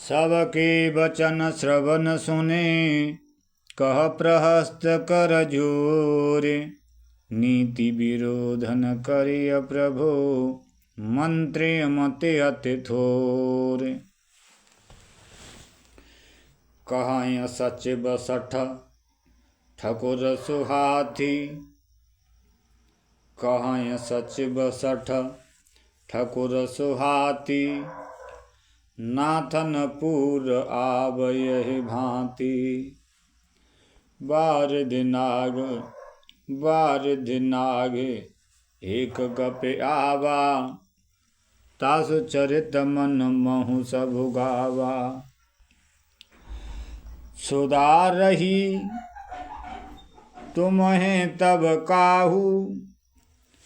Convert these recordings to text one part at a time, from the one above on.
सबके वचन श्रवण सुने, कह प्रहस्त कर जोर। नीति विरोध न करिय प्रभु, मंत्रे मते अति थोर। कहाय सच बसठ ठकुर सुहाथी, कहाय सच बसठ ठकुर सुहाती। नाथन पुर आवयहि भांति, बारिध नाग एक गपे आवा। तासु चरित मन महु सबु गावा। सुधा रही तुम्हें तब काहू,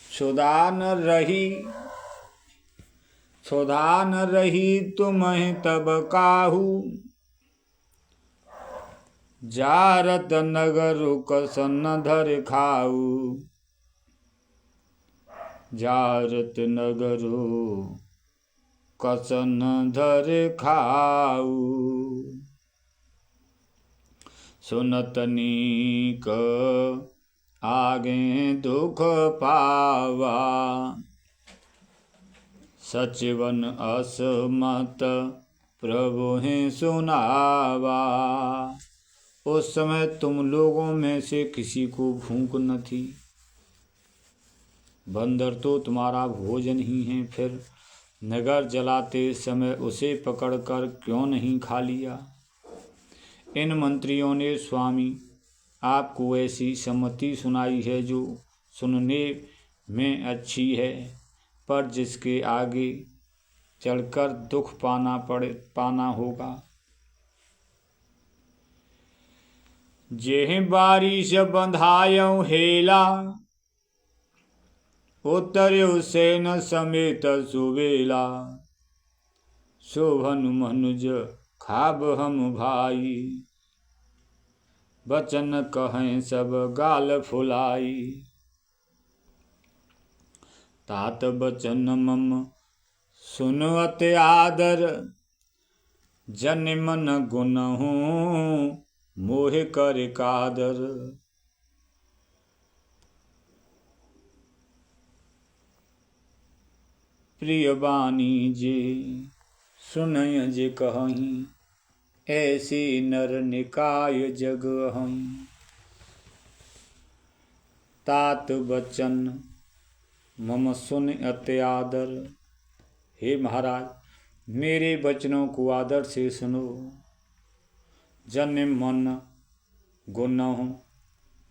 सुधा न रही तुम्हें तब काहू। जारत नगरु कसन धर खाऊ, जारत नगरु कसन धर खाऊ। सुनत नीक आगे दुख पावा, सचिवन असमत प्रभु ही सुनावा। उस समय तुम लोगों में से किसी को भूख न थी, बंदर तो तुम्हारा भोजन ही है, फिर नगर जलाते समय उसे पकड़कर क्यों नहीं खा लिया। इन मंत्रियों ने स्वामी आपको ऐसी सम्मति सुनाई है जो सुनने में अच्छी है, पर जिसके आगे चढ़कर दुख पाना होगा। जेहि बारिश बंधायऊ हेला, उतर्यो सेन समेत सुबेला। शोभन मनुज खाब हम भाई, बचन कहें सब गाल फुलाई। तात बचन मम सुनवत आदर, जन मन गुनहु मोह कर कादर। प्रिय बानी जे सुनय जे कहहीं, ऐसी नर निकाय जग अहं। तात बचन मम सुन अति आदर। हे महाराज, मेरे वचनों को आदर से सुनो। जन मन गुनहु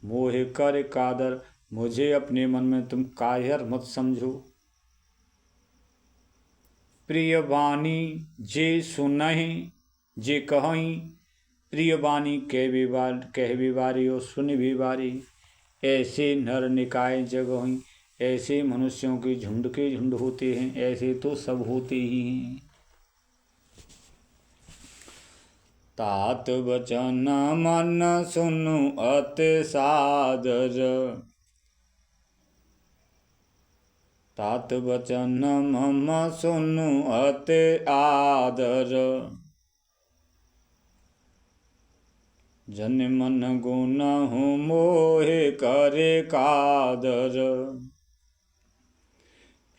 मोह कर कादर, मुझे अपने मन में तुम कायर मत समझो। प्रिय वाणी जे सुनहि जे कहीं, प्रिय वाणी कहवे बारे और सुन भी बारे। ऐसे नर निकाय जग हों, ऐसे मनुष्यों के झुंड होते हैं, ऐसे तो सब होते ही हैं। तात वचन मन सुनु अति सादर, तात वचन मम सुनु अति आदर। जन मन गुनहु मोहे करे कादर।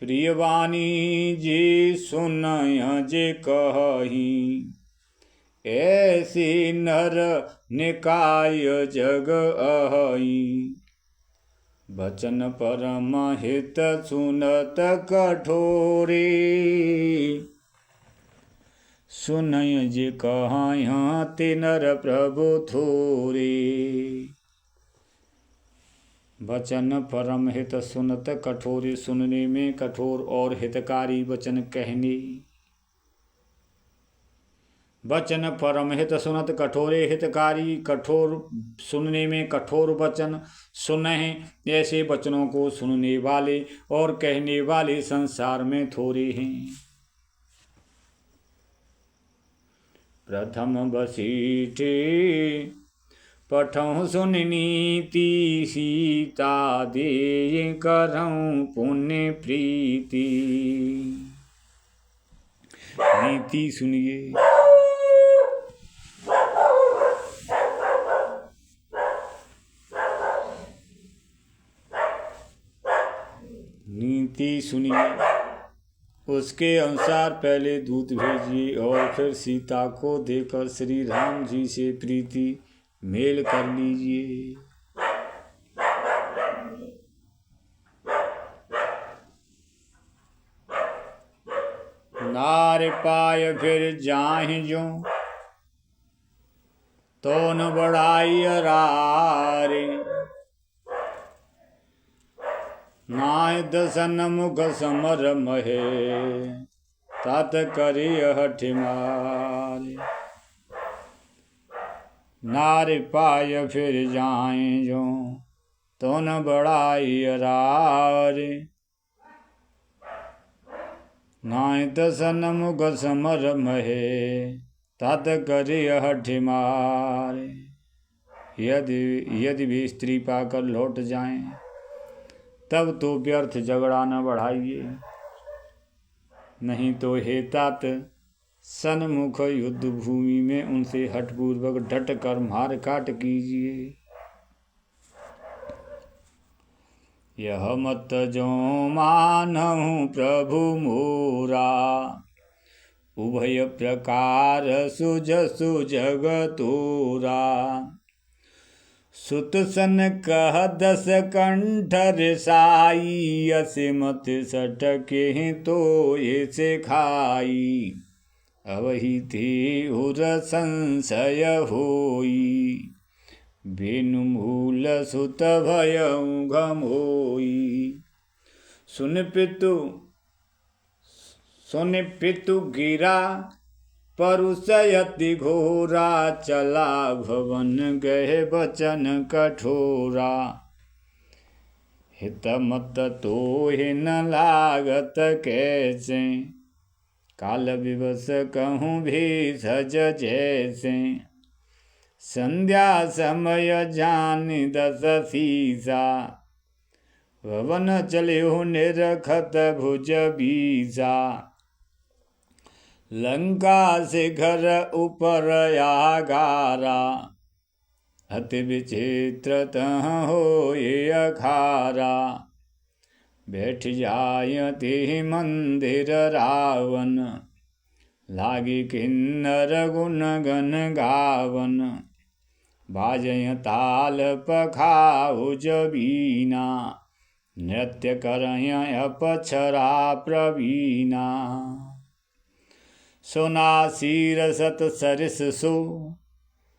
प्रिय वाणी जे सुनय जे कहीं, ऐसी नर निकाय जग अहई। बचन परम हित सुनत कठोरी, सुनय जे कहाँ ते नर प्रभु थोरे। वचन परम हित सुनत कठोरे, सुनने में कठोर और हितकारी वचन कहने। वचन परम हित सुनत कठोरे, हितकारी कठोर, सुनने में कठोर वचन सुनहि। ऐसे वचनों को सुनने वाले और कहने वाले संसार में थोड़े हैं। प्रथम बसीठे पठऊँ सुन नीति, सीता दे करऊँ पुण्य प्रीति। नीति सुनिए, सुनिए। उसके अनुसार पहले दूत भेजिए और फिर सीता को देकर श्री राम जी से प्रीति मेल कर लीजिए। नार पाय फिर जाहि जो तो न बढ़ाई रारे, नाय दसन मुख समर महे तात करी हठ मारे। नार पाय फिर जाए जो तो न बढ़ाई रारे, नाय दसन मुख समर महे तात करी हठ मारे। यदि भी स्त्री पाकर लौट जाएं तब तो व्यर्थ झगड़ा न बढ़ाइए, नहीं तो हे तात सन्मुख युद्ध भूमि में उनसे हठपूर्वक डट कर मार काट कीजिए। यह मत जो मानहु प्रभु मोरा, उभय प्रकार सुजसु जगतोरा। सुत सन कह दस कंठर साई, असिमत सटके तो ऐसे खाई। अवहि थे उर संशय होई, बेनु मूल सुत भयउ घमोई। सुन पितु गिरा परुषयति घोरा, चला भवन गए बचन कठोरा। हित मत तो न लागत कैसे, काल विवश कहूँ भेषज जैसे। संध्या समय जान दस सीसा, भवन चले हो निरखत भुज बीसा। लंका से घर ऊपर आगारा, अति विचित्र तह हो ये अखारा। बैठ जाय ते मंदिर रावण, लागे किन्नर गुण गन गावन। बाजय ताल पखाउज बीना, नृत्य करय अपक्षरा प्रवीणा। सोनासीर सत सरिस सो,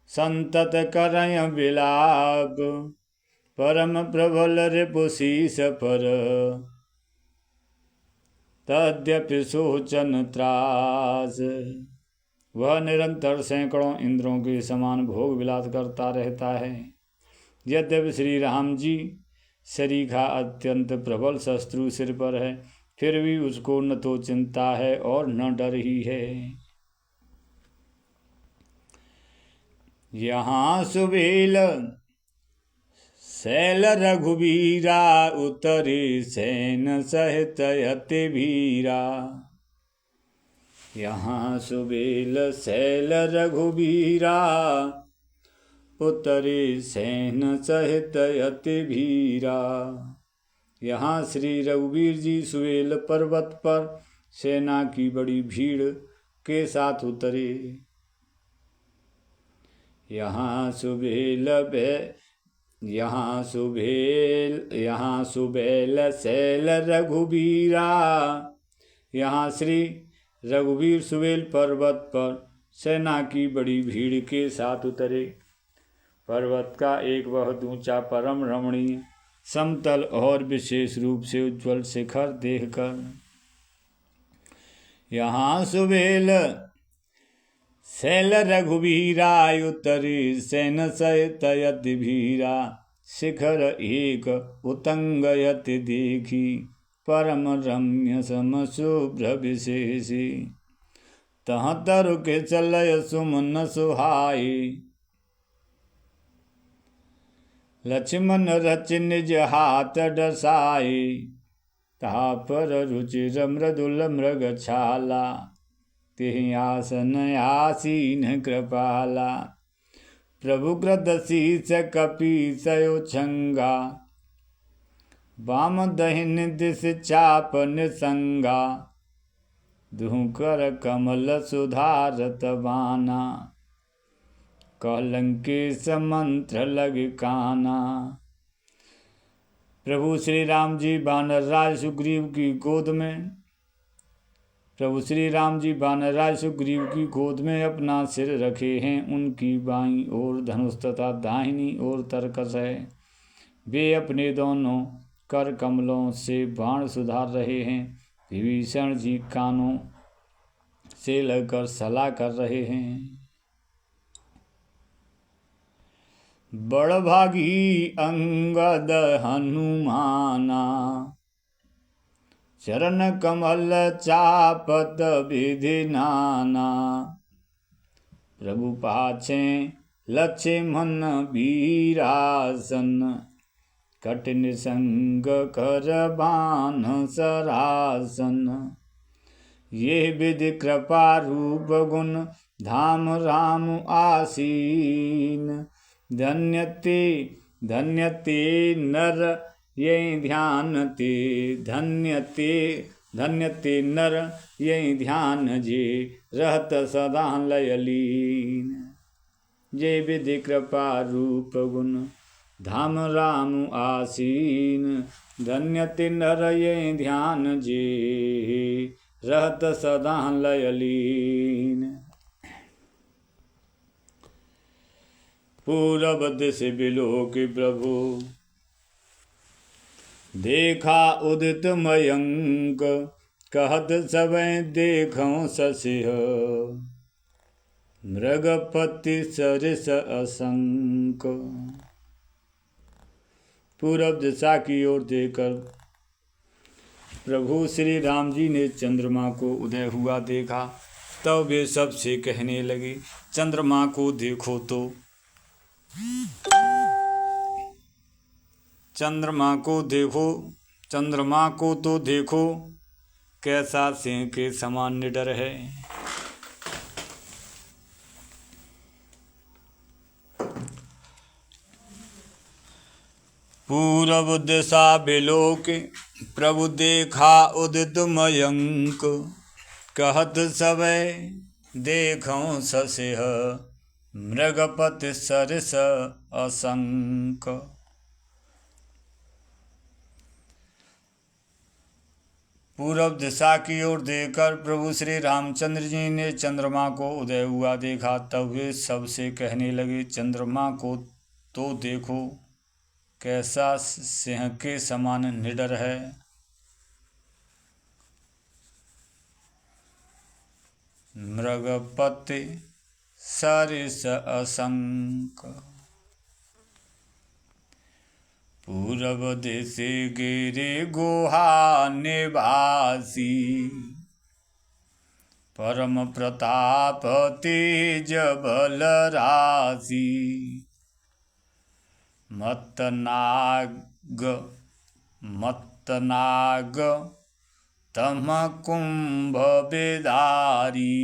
संतत करय विलाप। परम प्रबल रिपुशीष पर, तद्यपि सोचन त्रास। वह निरंतर सैकड़ों इंद्रों के समान भोग विलास करता रहता है। यद्यपि श्री राम जी सरीखा अत्यंत प्रबल शत्रु सिर पर है, फिर भी उसको न तो चिंता है और न डर ही है। यहाँ सुबेल शैल रघुबीरा, उतरे सैन सहित अति भीरा। यहाँ सुबेल शैल रघुबीरा, उतरे सैन सहित अति भीरा। यहाँ श्री रघुवीर जी सुबेल पर्वत पर सेना की बड़ी भीड़ के साथ उतरे। यहाँ सुबेल शैल रघुबीरा, यहाँ श्री रघुवीर सुबेल पर्वत पर सेना की बड़ी भीड़ के साथ उतरे। पर्वत का एक बहुत ऊंचा परम रमणीय समतल और विशेष रूप से उज्ज्वल शिखर देखकर, यहाँ सुबेल शैल रघुबीरा, उतरे सैन सहित अति भीरा। शिखर एक उतंगयति देखी, परम रम्य सम शुभ्र विशेषी। तह तरु के चलय सुमन सुहाई, लक्ष्मण रच निज हाथ डसाई। तहा पर रुचिर मृदुल मृग छाला, तेहि आसन आसीन कृपाला। प्रभु कृत शीस कपि सयो छंगा, वाम दहिन दिश चाप निसंगा, दुहु कर कमल सुधारत बाना, कलंकेश मंत्र लग काना। प्रभु श्री राम जी वानरराज सुग्रीव की गोद में सुग्रीव की गोद में अपना सिर रखे हैं। उनकी बाईं ओर धनुष तथा दाहिनी ओर तरकस है। वे अपने दोनों कर कमलों से बाण सुधार रहे हैं। विभीषण जी कानों से लगकर सलाह कर रहे हैं। बड़भागी अंगद हनुमाना, चरण कमल चापत विधि नाना, प्रभु पाछे लक्ष्मण वीरासन, कठिन संग कर बान सरासन। ये विधि कृपा रूप गुण धाम राम आसीन, धन्यते नर ये ध्यान ते, धन्यते नर ये ध्यान जे, रहत सदा लयलीन। ये विधि कृपा रूप गुण धाम राम आसीन, धन्यते नर ये ध्यान जे, रहत सदा लयलीन। पूरब दिश बिलोक प्रभु, देखा उदित मयंक, कहत सबे देखो ससिह, मृगपति सरिस असंक। पूरब दिशा की ओर देखकर प्रभु श्री राम जी ने चंद्रमा को उदय हुआ देखा। तब वे सबसे कहने लगे, चंद्रमा को देखो तो, चंद्रमा को तो देखो, कैसा सिंह के समान निडर है। पूरब दिशा बिलोक प्रभु देखा उदित मयंक, कहत सबे देखो ससिह, मृगपति सरिस असंक। पूरब दिशा की ओर देखकर प्रभु श्री रामचंद्र जी ने चंद्रमा को उदय हुआ देखा। तब वे सबसे कहने लगे, चंद्रमा को तो देखो, कैसा सिंह के समान निडर है। मृगपति सरिस असंक। पूरब दिश गिरि गुहा निवासी, परम प्रताप तेज बल राशि, मत्तनाग तम कुंभ बेदारी,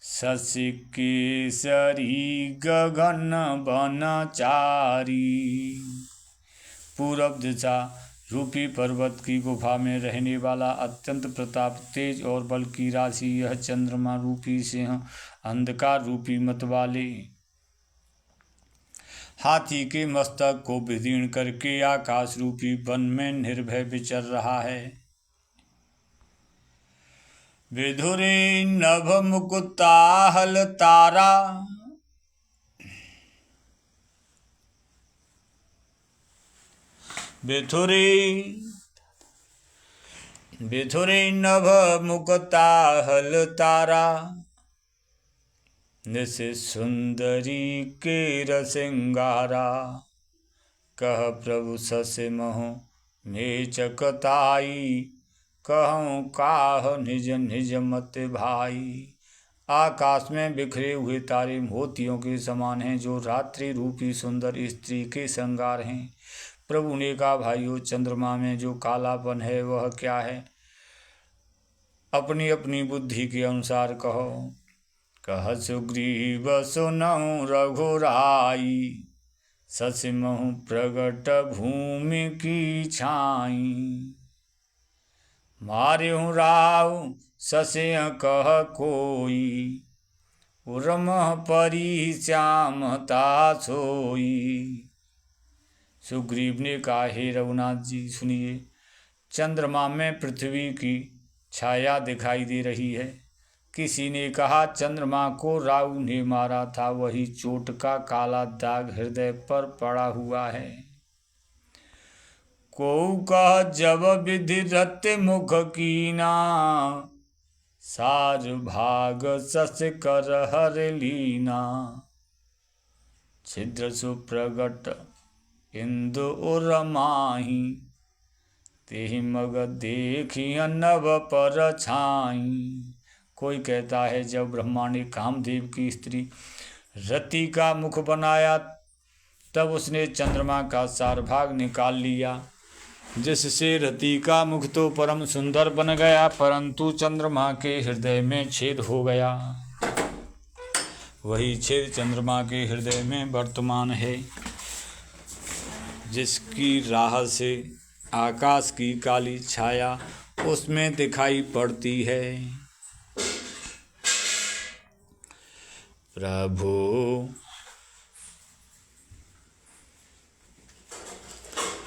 शशि केसरी गगन बनचारी। पूरब दिशा रूपी पर्वत की गुफा में रहने वाला अत्यंत प्रताप तेज और बल की राशि यह चंद्रमा रूपी सिंह अंधकार रूपी मत वाले हाथी के मस्तक को विदीर्ण करके आकाश रूपी वन में निर्भय विचर रहा है। विधुरी नभ मुकुताहल तारा, बिथुरी नभ मुकुताहल तारा, निस सुंदरी के सिंगारा, कह प्रभु ससे मोह में चकताई, कहूँ काह निज निज मत भाई। आकाश में बिखरे हुए तारे मोतियों के समान हैं, जो रात्रि रूपी सुंदर स्त्री के श्रृंगार हैं। प्रभु ने कहा, भाइयों, चंद्रमा में जो कालापन है वह क्या है? अपनी अपनी बुद्धि के अनुसार कहो। कह सुग्रीव सुनऊ रघुराई, ससिमहु प्रगट भूमि की छाई। मार्यहु राव ससिय कह कोई, उर्मह परी श्यामता सोई। सुग्रीव ने कहा, हे रघुनाथ जी सुनिए, चंद्रमा में पृथ्वी की छाया दिखाई दे रही है। किसी ने कहा चंद्रमा को राहु ने मारा था, वही चोट का काला दाग हृदय पर पड़ा हुआ है। को कह जब विधि रत मुख कीना, सार भाग सस कर हर लीना। छिद्र सुप्रगट इंदु उर माही, तेहि मग देखिय नभ पर छाई। कोई कहता है जब ब्रह्मा ने कामदेव की स्त्री रति का मुख बनाया, तब उसने चंद्रमा का सार भाग निकाल लिया, जिससे रति का मुख तो परम सुंदर बन गया, परंतु चंद्रमा के हृदय में छेद हो गया। वही छेद चंद्रमा के हृदय में वर्तमान है, जिसकी राह से आकाश की काली छाया उसमें दिखाई पड़ती है।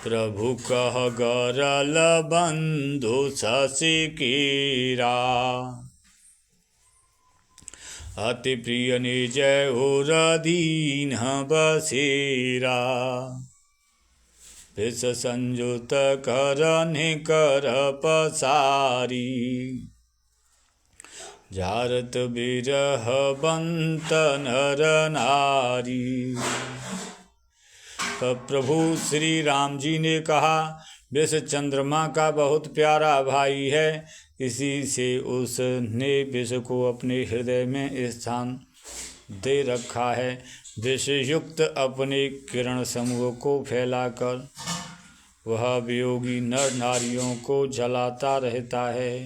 प्रभु कह गरल बंधु शशि कीरा, अति प्रिय निज उर दीन बसेरा। विष संयुत कर निकर पसारी, जारत बिरह बंत नर नारी। प्रभु श्री राम जी ने कहा, विष चंद्रमा का बहुत प्यारा भाई है, इसी से उसने विष को अपने हृदय में स्थान दे रखा है। विष युक्त अपने किरण समूह को फैलाकर वह वियोगी नर नारियों को जलाता रहता है।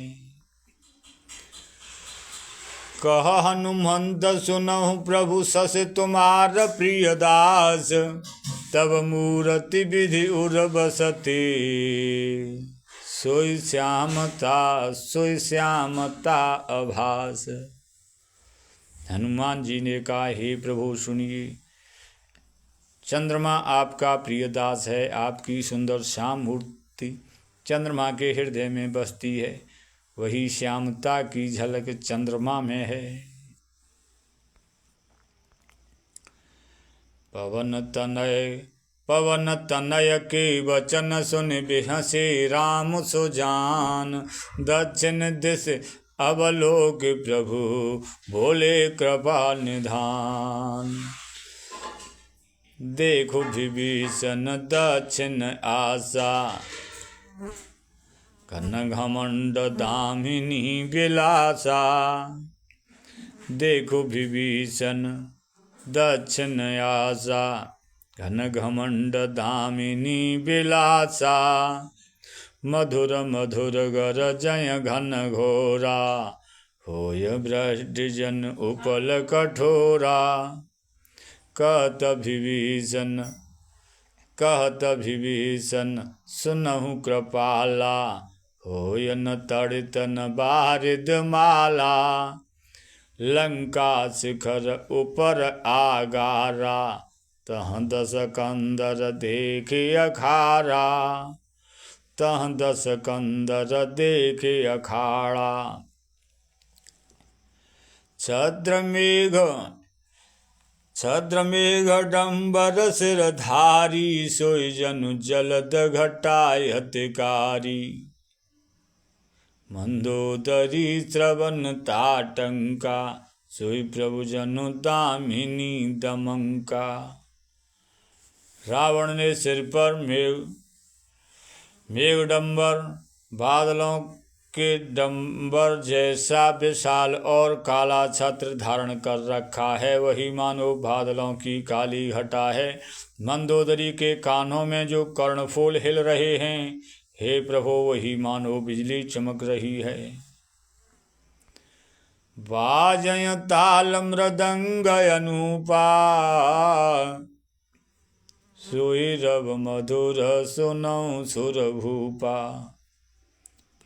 कह हनुमंत सुनहु प्रभु सस तुम्हार प्रिय दास, तब मूर्ति विधि उर बसते, सोई श्यामता आभास। हनुमान जी ने कहा, हे प्रभु सुनिए, चंद्रमा आपका प्रिय दास है, आपकी सुंदर श्याम मूर्ति चंद्रमा के हृदय में बसती है, वही श्यामता की झलक चंद्रमा में है। पवन तनय के वचन सुन बिहसे राम सुजान, दक्षिण दिश अवलोक प्रभु भोले कृपा निधान। देखो विभीषण दक्षिण आशा, घन घमंड दामिनी विलासा। देखो विभीषण दक्षिण आशा, घन घमंड दामिनी विलासा। मधुर मधुर गर जय घन घोरा, होय भ्रष्ट जन उपल कठोरा। कहत विभीषण सुनहु कृपाला, होय न तड़ित न बारिद माला। लंका शिखर ऊपर आगारा, तह दस कंदर देखे अखाड़ा। तह दस कंदर देखे अखाड़ा। छद्र मेघ डम्बर सिरधारी, सोई जनु जलद घटाय हतिकारी। मंदोदरी श्रवण ताटंका, सोई प्रभु जनु दामिनी दमंका। रावण ने सिर पर मेघडंबर, बादलों के डंबर जैसा विशाल और काला छत्र धारण कर रखा है, वही मानो बादलों की काली घटा है। मंदोदरी के कानों में जो कर्णफूल हिल रहे हैं, हे प्रभु वही मानो बिजली चमक रही है। बाजय ताल मृदंग अनूपा, सोई रव मधुर सुनौ सुर भूपा।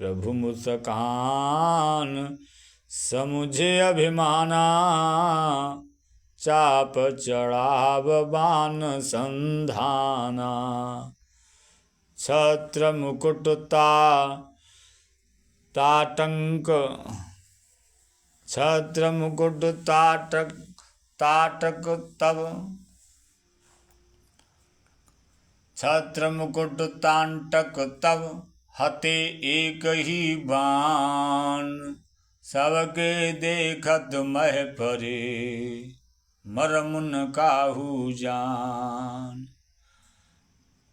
प्रभु मुस्कान समुझे अभिमाना, चाप चढ़ाव बान संधाना। छत्र मुकुट ताटंक, छत्र मुकुट ताटक तब, छत्र मुकुट तांटक तब, हते एक ही बाण। सबके देखत मह परे, मरमुन काहू जान।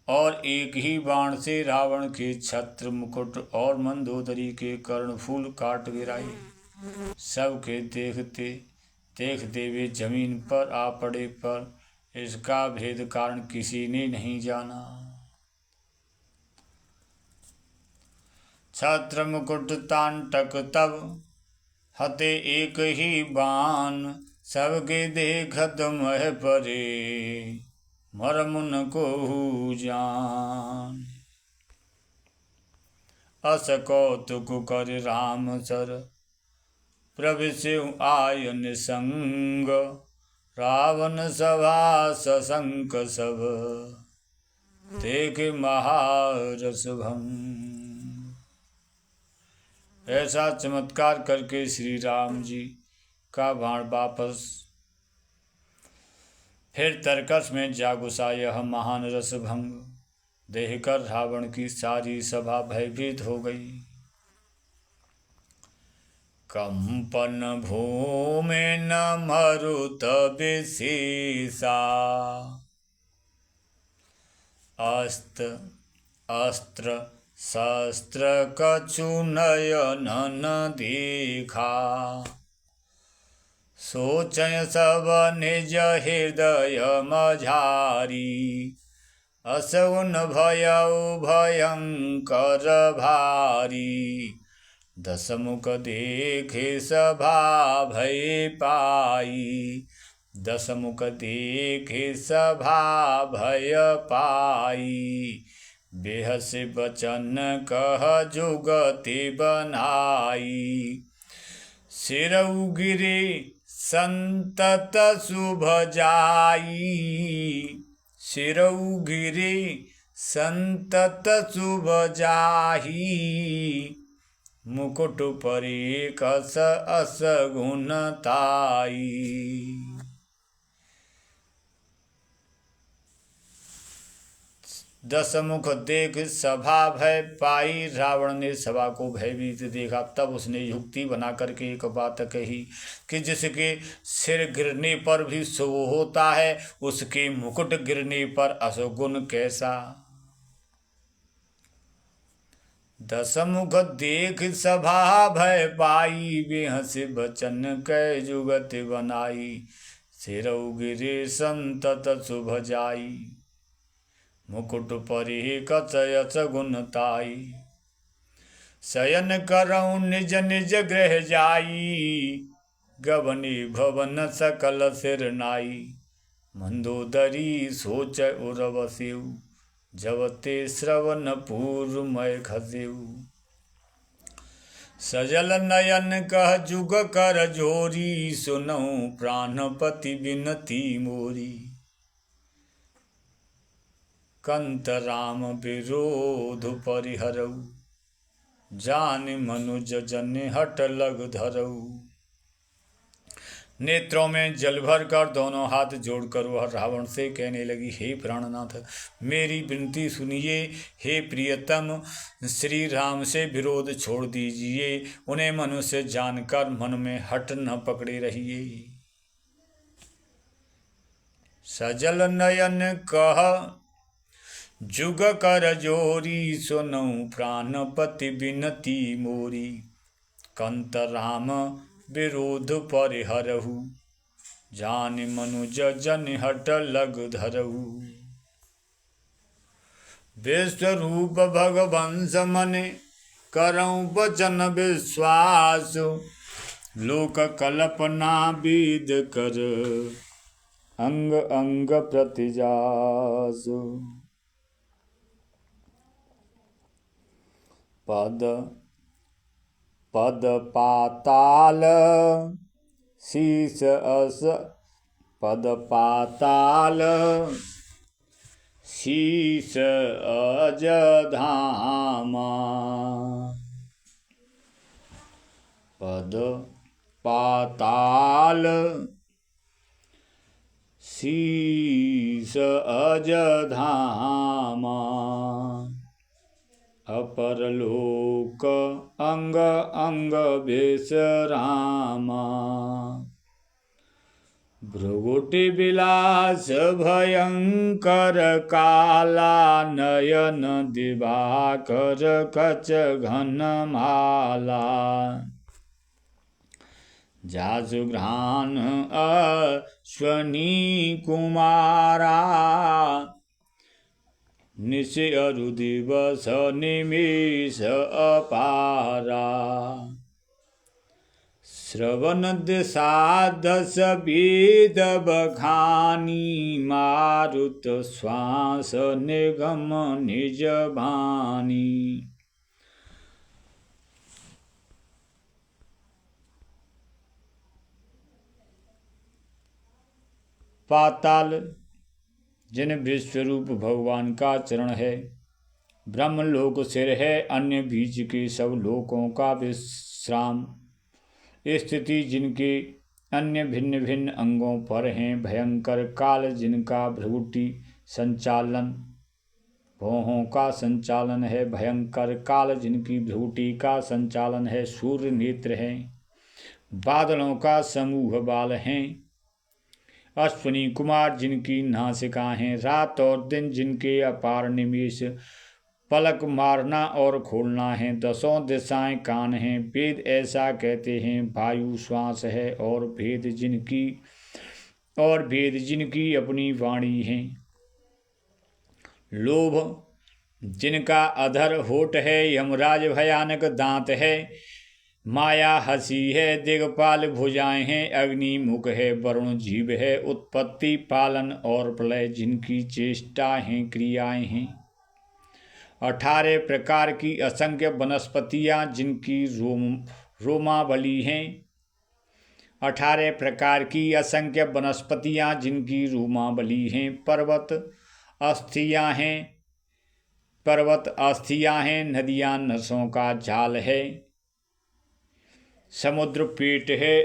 और एक ही बाण से रावण के छत्र मुकुट और मंदोदरी के कर्णफूल काट गिराए। सबके देखते देखते वे जमीन पर आ पड़े, पर इसका भेद कारण किसी ने नहीं जाना। छत्र मुकुट तांटक तब, हते एक ही बाण। सबके देखत मह परे, मरमुन को जान। अस कौतुक कर राम सर, प्रविश्यु आयन संग। रावण सभा सशंक सब, देख महारस भंग। ऐसा चमत्कार करके श्री राम जी का बाण वापस फिर तरकस में जा घुसा। यह महान रस भंग देखकर रावण की सारी सभा भयभीत हो गई। कंपन भूमि न मरुत विशेषा, अस्त्र शस्त्र कछु नयन न देखा। सोचय सब निज हृदय मझारी, असुन भयउ भयंकर भारी। दसमुख देखे सभा भय पाई, दसमुख देखे सभा भय पाई। बेहस बचन कह जुगति बनाई, सिरउ गिरे संतत शुभ जाई। सिरउ गिरे संतत शुभ जाही, मुकुट परे कस अस गुण ताई। दसमुख देख सभा भय पाई। रावण ने सभा को भयभीत देखा, तब उसने युक्ति बना करके एक बात कही कि जिसके सिर गिरने पर भी शुभ होता है, उसके मुकुट गिरने पर अशुगुण कैसा। दसमुख देख सभा भय पाई, बेहस बचन कै जुगति बनाई। सिरउ गिरे संतत शुभ जाई, मुकुट परे कचयच गुण ताई। शयन करऊँ निज निज गृह जाई, गबनी भवन सकल सिर नाई। मंदोदरी सोच उर्वशिउ, जबते श्रवण पूर्व मय खसेउ। सजल नयन कह जुग कर जोरी, सुनऊ प्राणपति बिनती मोरी। कंत राम विरोध परिहरऊ, जान मनुज जन हट लग धरऊ। नेत्रों में जल भर कर दोनों हाथ जोड़कर वह रावण से कहने लगी, हे प्राणनाथ, मेरी विनती सुनिए। हे प्रियतम, श्री राम से विरोध छोड़ दीजिए। उन्हें मनुष्य जानकर मन में हट न पकड़े रहिए। सजल नयन कह जुग कर जोरी, सुनऊ प्राणपति बिनती मोरी। कंत राम विरोध परिहरहु, जान मनुज जन हट लग धरहु। विश्वरूप भगवंश मने करऊँ वचन विश्वास, लोक कल्पना वेद कर अंग अंग प्रतिजासु। पद पद पाताल शीस अस पद पाताल शीस अज धामा। पद पाताल शीस अज धामा। अपरलोक अंग अंग विश्रामा। भ्रुगुटि विलास भयंकर काला नयन दिवाकर कच घन माला। जासुघ्राण अश्वनी कुमारा निश अरु दिवस निमेष अपारा। श्रवण दिशादश वेद बखानी मारुत श्वास निगम निज भानी। पाताल जिन विश्वरूप भगवान का चरण है, ब्रह्मलोक सिर है, अन्य बीच के सब लोकों का विश्राम। स्थिति जिनके अन्य भिन्न भिन्न अंगों पर हैं, भयंकर काल जिनका भ्रुगुटि संचालन भौहों का संचालन है, भयंकर काल जिनकी भ्रुगुटि का संचालन है, सूर्य नेत्र हैं, बादलों का समूह बाल हैं, अश्विनी कुमार जिनकी नासिका हैं, रात और दिन जिनके अपार निमेष पलक मारना और खोलना है, दसों दिशाएं कान हैं, वेद ऐसा कहते हैं वायु श्वास है, और वेद जिनकी अपनी वाणी है। लोभ जिनका अधर होठ है, यमराज भयानक दांत है, माया हंसी है, दिगपाल भुजाएं हैं, अग्नि मुख है, वरुण जीव है, उत्पत्ति पालन और प्रलय जिनकी चेष्टाएं क्रियाएं हैं। 18 प्रकार की असंख्य वनस्पतियां जिनकी रोमावली हैं, 18 प्रकार की असंख्य वनस्पतियां जिनकी रोमावली हैं। पर्वत अस्थियां हैं, नदियां नसों का जाल है, समुद्र पेट है,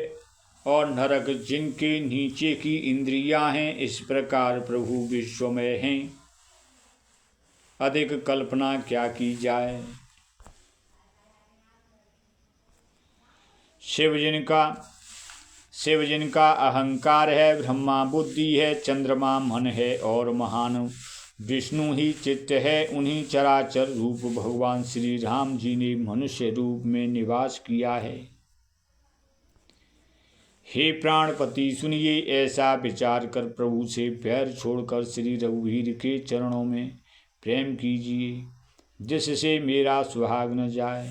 और नरक जिनके नीचे की इंद्रियां हैं। इस प्रकार प्रभु विश्वमय हैं, अधिक कल्पना क्या की जाए। शिव जिनका अहंकार है, ब्रह्मा बुद्धि है, चंद्रमा मन है, और महान विष्णु ही चित्त है। उन्हीं चराचर रूप भगवान श्री राम जी ने मनुष्य रूप में निवास किया है। हे प्राणपति सुनिए, ऐसा विचार कर प्रभु से पैर छोड़कर श्री रघुवीर के चरणों में प्रेम कीजिए, जिससे मेरा सुहाग न जाए।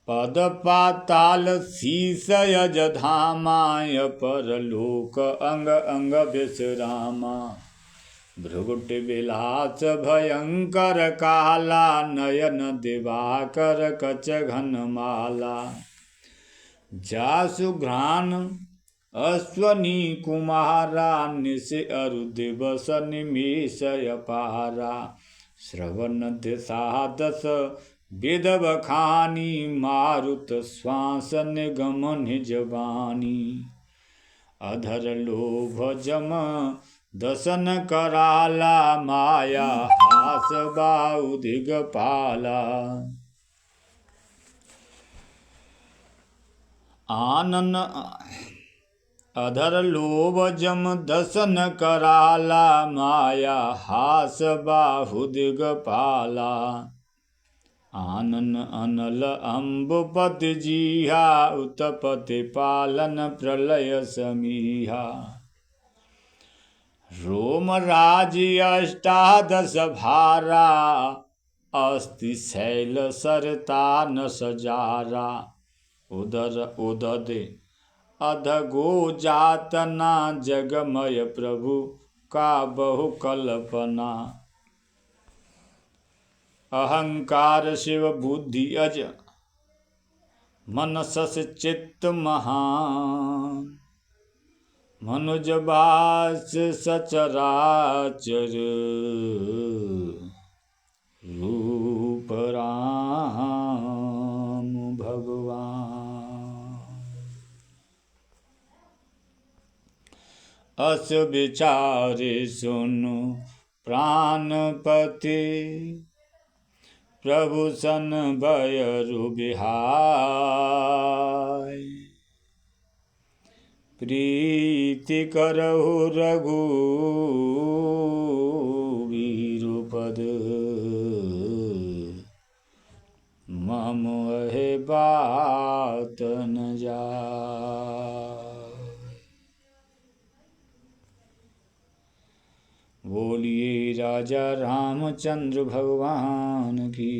पद पाताल शीस यज धामाय, परलोक अंग अंग विश्रामा। भ्रुगुटि विलास भयंकर काला, नयन दिवाकर कच घन माला। जासुघ्राण अश्वनी कुमारा, निश अरु दिवस निमेष अपारा। श्रवण दिशा दश वेद बखानी, मारुत श्वास निगम निज वाणी। अधर लोभ जम दसन कराला, माया हास बाहु दिगपाला। आनन अधर लोभ जम दसन कराला, माया हास बाहु दिगपाला। आनन अनल अम्बुपति जीहा, उत्पत्ति पालन प्रलय समीहा। रोम राज्य अष्टादश भारा, अस्ति शैल सरता न सजारा उदर उददे अधगो जातना जगमय प्रभु का बहु कल्पना अहंकार शिव बुद्धि अज मनसस चित्त महान मनुज बास सचराचर रूप राम भगवान अस विचारे सुनु प्राणपति प्रभु सन बयरु बिहाय प्रीति करहु रघुवीर पद मम अहे बात न जाय। बोलिए राजा रामचंद्र भगवान की।